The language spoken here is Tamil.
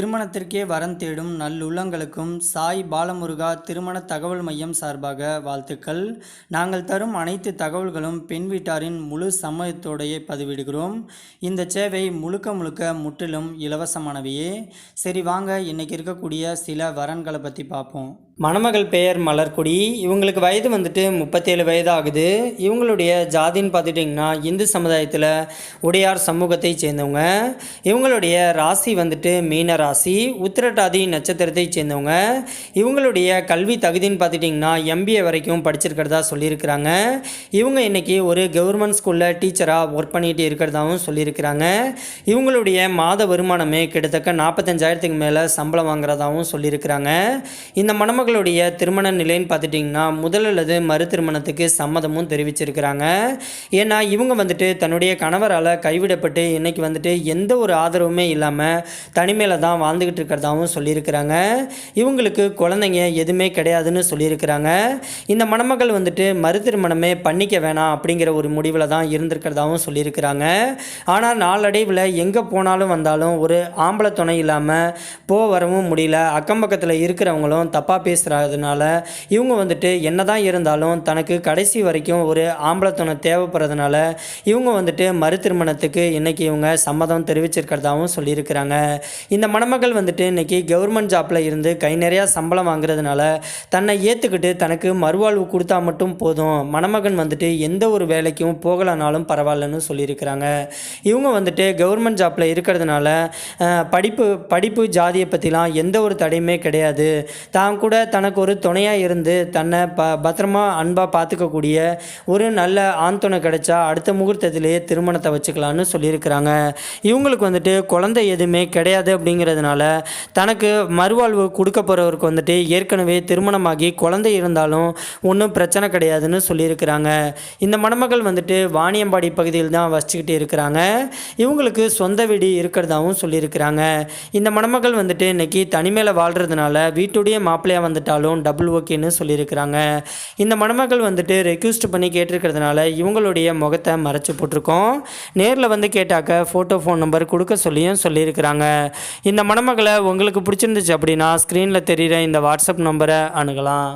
திருமணத்திற்கே வரன் தேடும் நல்லுள்ளங்களுக்கும் சாய் பாலமுருகா திருமண தகவல் மையம் சார்பாக வாழ்த்துக்கள். நாங்கள் தரும் அனைத்து தகவல்களும் பெண் வீட்டாரின் முழு சம்மதத்தோடையே பதிவிடுகிறோம். இந்த சேவை முழுக்க முற்றிலும் இலவசமானவையே. சரி வாங்க, இன்னைக்கு இருக்கக்கூடிய சில வரன்களை பற்றி பார்ப்போம். மணமகள் பெயர் மலர்கொடி. இவங்களுக்கு வயது 37 வயது ஆகுது. இவங்களுடைய ஜாதின்னு பார்த்துட்டிங்கன்னா இந்து சமுதாயத்தில் உடையார் சமூகத்தை சேர்ந்தவங்க. இவங்களுடைய ராசி மீன ராசி, உத்திரட்டாதி நட்சத்திரத்தை சேர்ந்தவங்க. இவங்களுடைய கல்வி தகுதின்னு பார்த்துட்டிங்கன்னா MBA வரைக்கும் படிச்சிருக்கிறதா சொல்லியிருக்கிறாங்க. இவங்க இன்றைக்கி ஒரு கவர்மெண்ட் ஸ்கூலில் டீச்சராக ஒர்க் பண்ணிகிட்டு இருக்கிறதாகவும் சொல்லியிருக்கிறாங்க. இவங்களுடைய மாத வருமானமே கிட்டத்தட்ட 45,000க்கு மேலே சம்பளம் வாங்குறதாகவும் சொல்லியிருக்கிறாங்க. இந்த மணமகளுடைய திருமண நிலைன்னு பார்த்துட்டிங்கன்னா முதல் அல்லது மறு திருமணத்துக்கு சம்மதமும் தெரிவிச்சிருக்கிறாங்க. ஏன்னா இவங்க தன்னுடைய கணவரால் கைவிடப்பட்டு இன்னைக்கு எந்த ஒரு ஆதரவுமே இல்லாமல் தனிமையில் தான் வாழ்ந்துக்கிட்டு இருக்கிறதாகவும் சொல்லியிருக்கிறாங்க. இவங்களுக்கு குழந்தைங்க எதுவுமே கிடையாதுன்னு சொல்லியிருக்கிறாங்க. இந்த மணமகள் மறு திருமணமே பண்ணிக்க வேணாம் அப்படிங்கிற ஒரு முடிவில் தான் இருந்திருக்கிறதாகவும் சொல்லியிருக்கிறாங்க. ஆனால் நாளடைவில் எங்கே போனாலும் வந்தாலும் ஒரு ஆம்பளை துணை இல்லாமல் வரவும் முடியல. அக்கம் பக்கத்தில் இருக்கிறவங்களும் தப்பாக பேசுகிறதுனால இவங்க என்னதான் இருந்தாலும் தனக்கு கடைசி வரைக்கும் ஒரு ஆம்பளை துணை தேவைப்படுறதுனால இவங்க மறு திருமணத்துக்கு இன்னைக்கு இவங்க சம்மதம் தெரிவிச்சிருக்கிறதாகவும் சொல்லியிருக்கிறாங்க. இந்த மணமகள் இன்னைக்கு கவர்மெண்ட் ஜாப்பில் இருந்து கை நிறையா சம்பளம் வாங்குறதுனால தன்னை ஏற்றுக்கிட்டு தனக்கு மறுவாழ்வு கொடுத்தா மட்டும் போதும், மணமகன் எந்த ஒரு வேலைக்கும் போகலனாலும் பரவாயில்லன்னு சொல்லியிருக்கிறாங்க. இவங்க கவர்மெண்ட் ஜாப்பில் இருக்கிறதுனால படிப்பு ஜாதியை பற்றிலாம் எந்த ஒரு தடையுமே கிடையாது. தான் கூட தனக்கு ஒரு துணையாக இருந்து தன்னை பத்திரமா அன்பாக பார்த்துக்கக்கூடிய ஒரு நல்ல ஆண் துணை கிடைச்சா அடுத்த முகூர்த்தத்திலேயே திருமணத்தை வச்சுக்கலான்னு சொல்லியிருக்கிறாங்க. இவங்களுக்கு குழந்தை எதுவுமே கிடையாது அப்படிங்கிறதுனால தனக்கு மறுவாழ்வு கொடுக்க போகிறவருக்கு ஏற்கனவே திருமணமாகி குழந்தை இருந்தாலும் ஒன்றும் பிரச்சனை கிடையாதுன்னு சொல்லியிருக்கிறாங்க. இந்த மணமகள் வாணியம்பாடி பகுதியில் தான் வசிச்சுக்கிட்டு இருக்கிறாங்க. இவங்களுக்கு சொந்த வீடு இருக்கிறதாகவும் சொல்லியிருக்கிறாங்க. இந்த மணமகள் இன்னைக்கு தனிமையில் வாழ்கிறதுனால வீட்டுடைய மாப்பிள்ளையாக வந்துட்டாலும் டபுள் ஓகேன்னு சொல்லியிருக்கிறாங்க. இந்த மணமகள் ரெக்வஸ்ட் பண்ணி கேட்டிருக்கிறதுனால இவங்களுடைய முகத்தை மறைச்சி போட்டிருக்கோம். நேரில் கேட்டாக்க ஃபோன் நம்பர் கொடுக்க சொல்லியிருக்கிறாங்க. இந்த மணமகளை உங்களுக்கு பிடிச்சிருந்துச்சு அப்படின்னா ஸ்க்ரீனில் தெரிகிற இந்த வாட்ஸ்அப் நம்பரை அணுகலாம்.